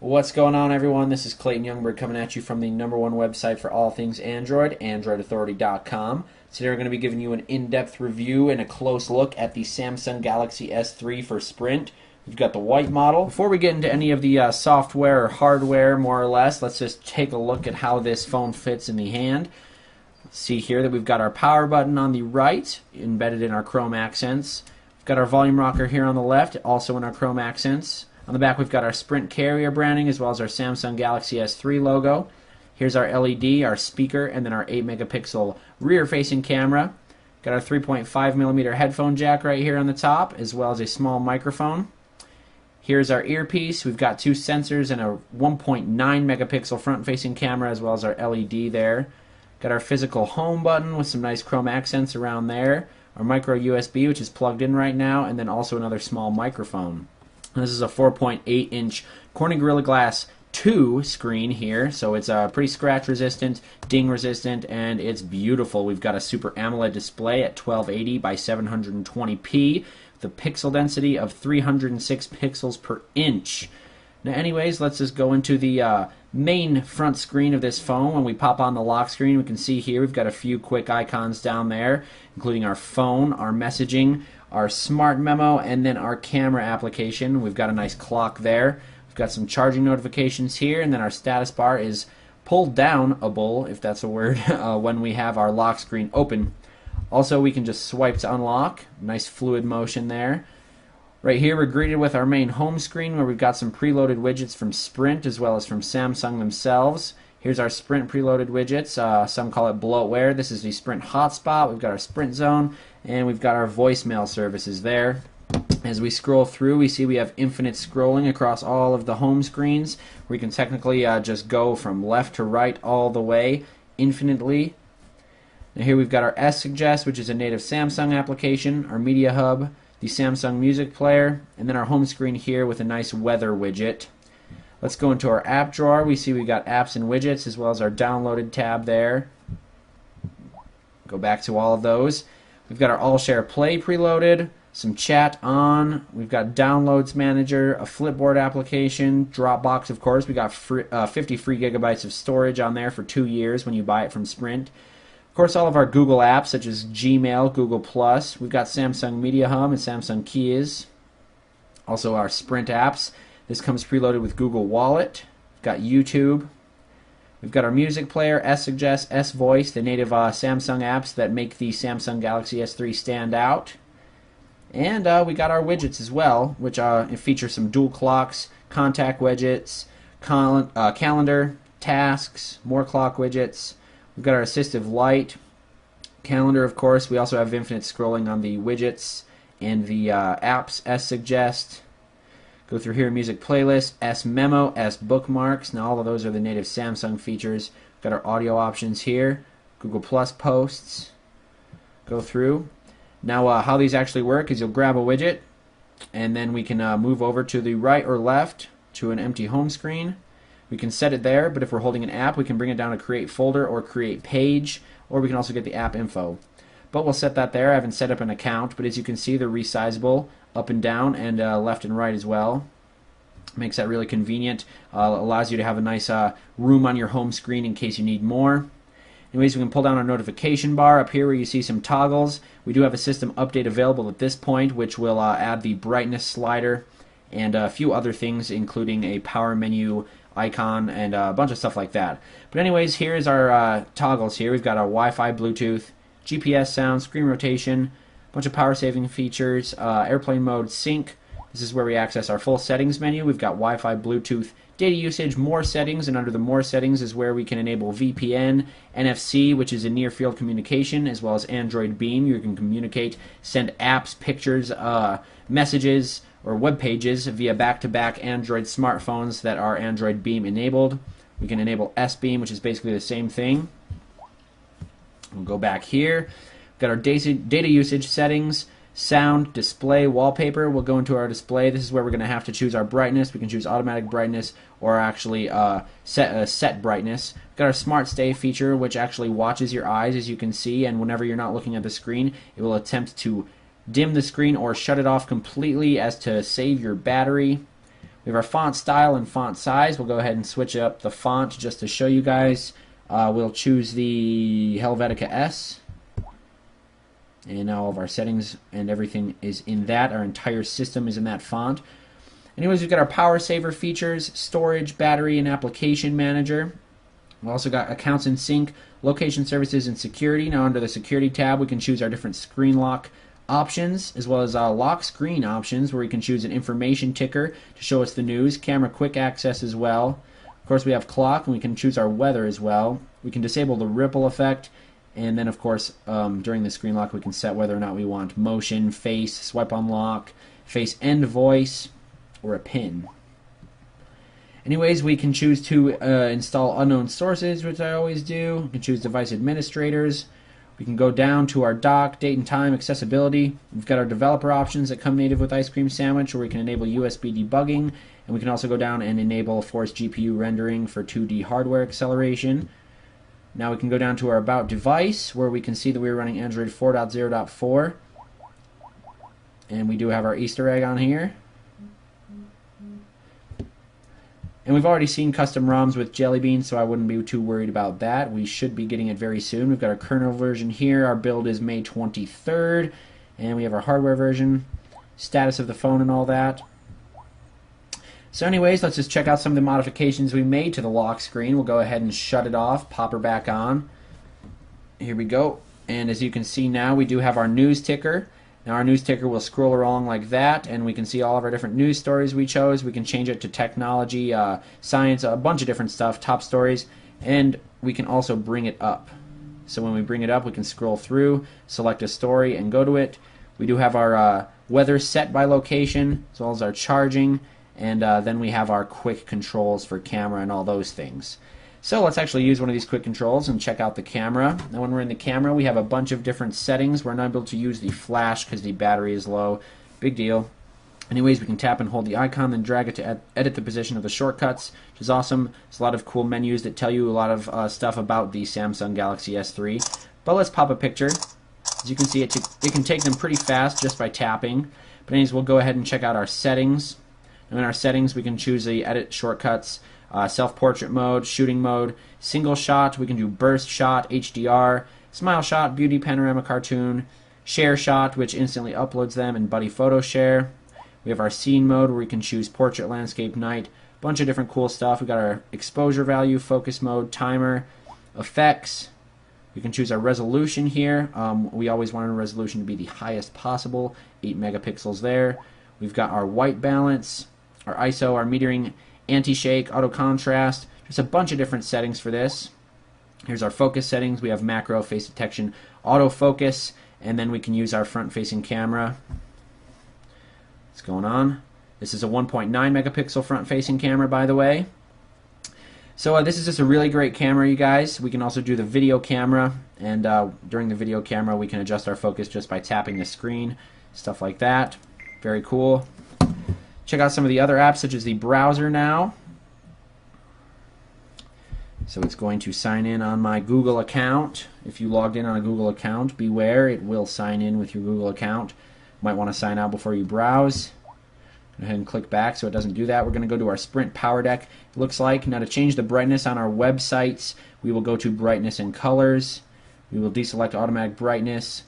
What's going on, everyone? This is Clayton Youngberg coming at you from the #1 website for all things Android, AndroidAuthority.com. Today we're going to be giving you an in-depth review and a close look at the Samsung Galaxy S3 for Sprint. We've got the white model. Before we get into any of the software or hardware, more or less, let's just take a look at how this phone fits in the hand. See here that we've got our power button on the right, embedded in our chrome accents. We've got our volume rocker here on the left, also in our chrome accents. On the back we've got our Sprint carrier branding as well as our Samsung Galaxy S3 logo. Here's our LED, our speaker, and then our 8 megapixel rear-facing camera. Got our 3.5mm headphone jack right here on the top, as well as a small microphone. Here's our earpiece. We've got two sensors and a 1.9 megapixel front-facing camera, as well as our LED there. Got our physical home button with some nice chrome accents around there. Our micro USB, which is plugged in right now, and then also another small microphone. This is a 4.8-inch Corning Gorilla Glass 2 screen here, so it's pretty scratch resistant, ding resistant, and it's beautiful. We've got a Super AMOLED display at 1280 by 720p with a pixel density of 306 pixels per inch. Now anyways, let's just go into the main front screen of this phone. When we pop on the lock screen, we can see here we've got a few quick icons down there, including our phone, our messaging, our smart memo, and then our camera application. We've got a nice clock there. We've got some charging notifications here, and then our status bar is pulled downable, if that's a word, when we have our lock screen open. Also, we can just swipe to unlock. Nice fluid motion there. Right here we're greeted with our main home screen where we've got some preloaded widgets from Sprint as well as from Samsung themselves. Here's our Sprint preloaded widgets. Some call it bloatware. This is the Sprint hotspot. We've got our Sprint zone, and we've got our voicemail services there. As we scroll through, we see we have infinite scrolling across all of the home screens. We can technically just go from left to right all the way infinitely. Now here we've got our S-Suggest, which is a native Samsung application, our Media Hub, the Samsung Music Player, and then our home screen here with a nice weather widget. Let's go into our app drawer. We see we've got apps and widgets as well as our downloaded tab there. Go back to all of those. We've got our AllShare Play preloaded, some chat on, we've got Downloads Manager, a Flipboard application, Dropbox of course. We got 50 free gigabytes of storage on there for 2 years when you buy it from Sprint. Of course, all of our Google apps such as Gmail, Google+. We've got Samsung Media Hub and Samsung Keys. Also our Sprint apps. This comes preloaded with Google Wallet. We've got YouTube. We've got our music player, S-Suggest, S-Voice, the native Samsung apps that make the Samsung Galaxy S3 stand out. And we got our widgets as well, which feature some dual clocks, contact widgets, calendar, tasks, more clock widgets. We've got our assistive light, calendar of course. We also have infinite scrolling on the widgets and the apps, S-Suggest. Go through here, music playlist, S-Memo, S-Bookmarks. Now all of those are the native Samsung features. We've got our audio options here, Google Plus posts. Go through. Now how these actually work is you'll grab a widget, and then we can move over to the right or left to an empty home screen. We can set it there, but if we're holding an app, we can bring it down to create folder or create page, or we can also get the app info. But we'll set that there. I haven't set up an account, but as you can see, they're resizable up and down and left and right as well. Makes that really convenient. Allows you to have a nice room on your home screen in case you need more. Anyways, we can pull down our notification bar up here where you see some toggles. We do have a system update available at this point, which will add the brightness slider and a few other things, including a power menu icon and a bunch of stuff like that. But anyways, here's our toggles here. We've got our Wi-Fi, Bluetooth, GPS sound, screen rotation, a bunch of power saving features, airplane mode, sync. This is where we access our full settings menu. We've got Wi-Fi, Bluetooth, data usage, more settings, and under the more settings is where we can enable VPN, NFC, which is a near field communication, as well as Android Beam. You can communicate, send apps, pictures, messages, or web pages via back-to-back Android smartphones that are Android Beam enabled. We can enable S-Beam, which is basically the same thing. We'll go back here. We've got our data usage settings, sound, display, wallpaper. We'll go into our display. This is where we're going to have to choose our brightness. We can choose automatic brightness or actually set brightness. We've got our Smart Stay feature, which actually watches your eyes, as you can see, and whenever you're not looking at the screen, it will attempt to dim the screen or shut it off completely as to save your battery. We have our font style and font size. We'll go ahead and switch up the font just to show you guys. We'll choose the Helvetica S. And now all of our settings and everything is in that. Our entire system is in that font. Anyways, we've got our power saver features, storage, battery, and application manager. We've also got accounts and sync, location services, and security. Now under the security tab, we can choose our different screen lock options, as well as lock screen options, where we can choose an information ticker to show us the news, camera quick access as well. Of course, we have clock, and we can choose our weather as well. We can disable the ripple effect, and then of course during the screen lock we can set whether or not we want motion, face, swipe unlock, face and voice, or a pin. Anyways, we can choose to install unknown sources, which I always do. We can choose device administrators. We can go down to our dock, date and time, accessibility. We've got our developer options that come native with Ice Cream Sandwich, where we can enable USB debugging, and we can also go down and enable Force GPU rendering for 2D hardware acceleration. Now we can go down to our About Device, where we can see that we're running Android 4.0.4. And we do have our Easter egg on here. And we've already seen custom ROMs with Jelly Bean, so I wouldn't be too worried about that. We should be getting it very soon. We've got our kernel version here. Our build is May 23rd. And we have our hardware version, status of the phone and all that. So anyways, let's just check out some of the modifications we made to the lock screen. We'll go ahead and shut it off, pop her back on. Here we go. And as you can see now, we do have our news ticker. Now our news ticker will scroll along like that, and we can see all of our different news stories we chose. We can change it to technology, science, a bunch of different stuff, top stories, and we can also bring it up. So when we bring it up, we can scroll through, select a story, and go to it. We do have our weather set by location, as well as our charging, and then we have our quick controls for camera and all those things. So let's actually use one of these quick controls and check out the camera. Now when we're in the camera, we have a bunch of different settings. We're not able to use the flash because the battery is low. Big deal. Anyways, we can tap and hold the icon, then drag it to edit the position of the shortcuts, which is awesome. There's a lot of cool menus that tell you a lot of stuff about the Samsung Galaxy S3. But let's pop a picture. As you can see, it can take them pretty fast just by tapping. But anyways, we'll go ahead and check out our settings. And in our settings, we can choose the edit shortcuts. Self-portrait mode, shooting mode, single shot, we can do burst shot, HDR, smile shot, beauty panorama cartoon, share shot, which instantly uploads them, and buddy photo share. We have our scene mode where we can choose portrait, landscape, night, bunch of different cool stuff. We got our exposure value, focus mode, timer, effects. We can choose our resolution here. We always want our resolution to be the highest possible, 8 megapixels there. We've got our white balance, our ISO, our metering, anti-shake, auto contrast, just a bunch of different settings for this. Here's our focus settings. We have macro, face detection, autofocus, and then we can use our front-facing camera. What's going on? This is a 1.9 megapixel front-facing camera, by the way. So this is just a really great camera, you guys. We can also do the video camera, and during the video camera we can adjust our focus just by tapping the screen, stuff like that. Very cool. Check out some of the other apps, such as the browser now. So it's going to sign in on my Google account. If you logged in on a Google account, beware, it will sign in with your Google account. You might want to sign out before you browse. Go ahead and click back so it doesn't do that. We're going to go to our Sprint Power Deck, it looks like. Now to change the brightness on our websites, we will go to Brightness and Colors. We will deselect Automatic Brightness,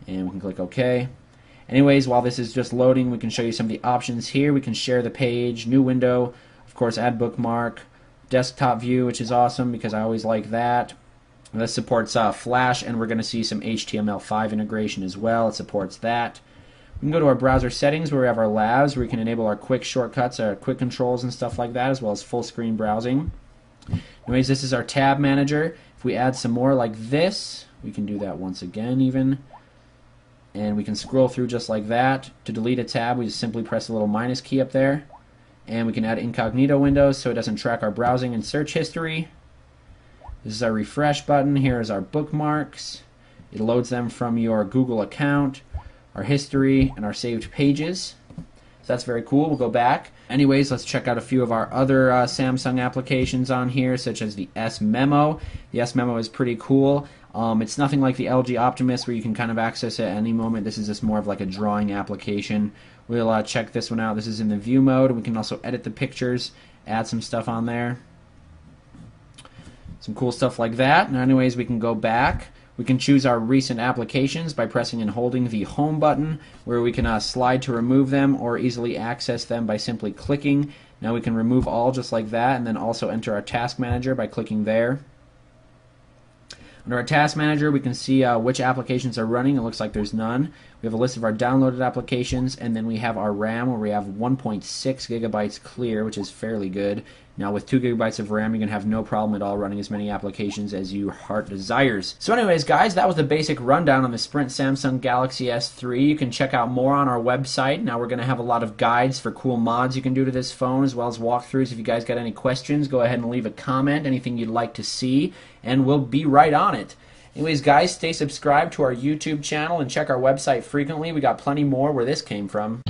and we can click OK. Anyways, while this is just loading, we can show you some of the options here. We can share the page, new window, of course add bookmark, desktop view, which is awesome because I always like that. This supports Flash, and we're going to see some HTML5 integration as well. It supports that. We can go to our browser settings where we have our labs, where we can enable our quick shortcuts, our quick controls and stuff like that, as well as full screen browsing. Anyways, this is our tab manager. If we add some more like this, we can do that once again even. And we can scroll through just like that. To delete a tab, we just simply press the little minus key up there. And we can add incognito windows so it doesn't track our browsing and search history. This is our refresh button. Here is our bookmarks. It loads them from your Google account, our history, and our saved pages. So that's very cool. We'll go back. Anyways, let's check out a few of our other Samsung applications on here, such as the S Memo. The S Memo is pretty cool. It's nothing like the LG Optimus where you can kind of access it at any moment. This is just more of like a drawing application. We'll check this one out. This is in the view mode. We can also edit the pictures, add some stuff on there. Some cool stuff like that. Now anyways, we can go back. We can choose our recent applications by pressing and holding the home button, where we can slide to remove them or easily access them by simply clicking. Now we can remove all just like that, and then also enter our task manager by clicking there. Under our task manager, we can see which applications are running. It looks like there's none. We have a list of our downloaded applications, and then we have our RAM, where we have 1.6 gigabytes clear, which is fairly good. Now with 2 gigabytes of RAM, you're going to have no problem at all running as many applications as your heart desires. So anyways, guys, that was the basic rundown on the Sprint Samsung Galaxy S3. You can check out more on our website. Now we're going to have a lot of guides for cool mods you can do to this phone, as well as walkthroughs. If you guys got any questions, go ahead and leave a comment, anything you'd like to see, and we'll be right on it. Anyways, guys, stay subscribed to our YouTube channel and check our website frequently. We got plenty more where this came from.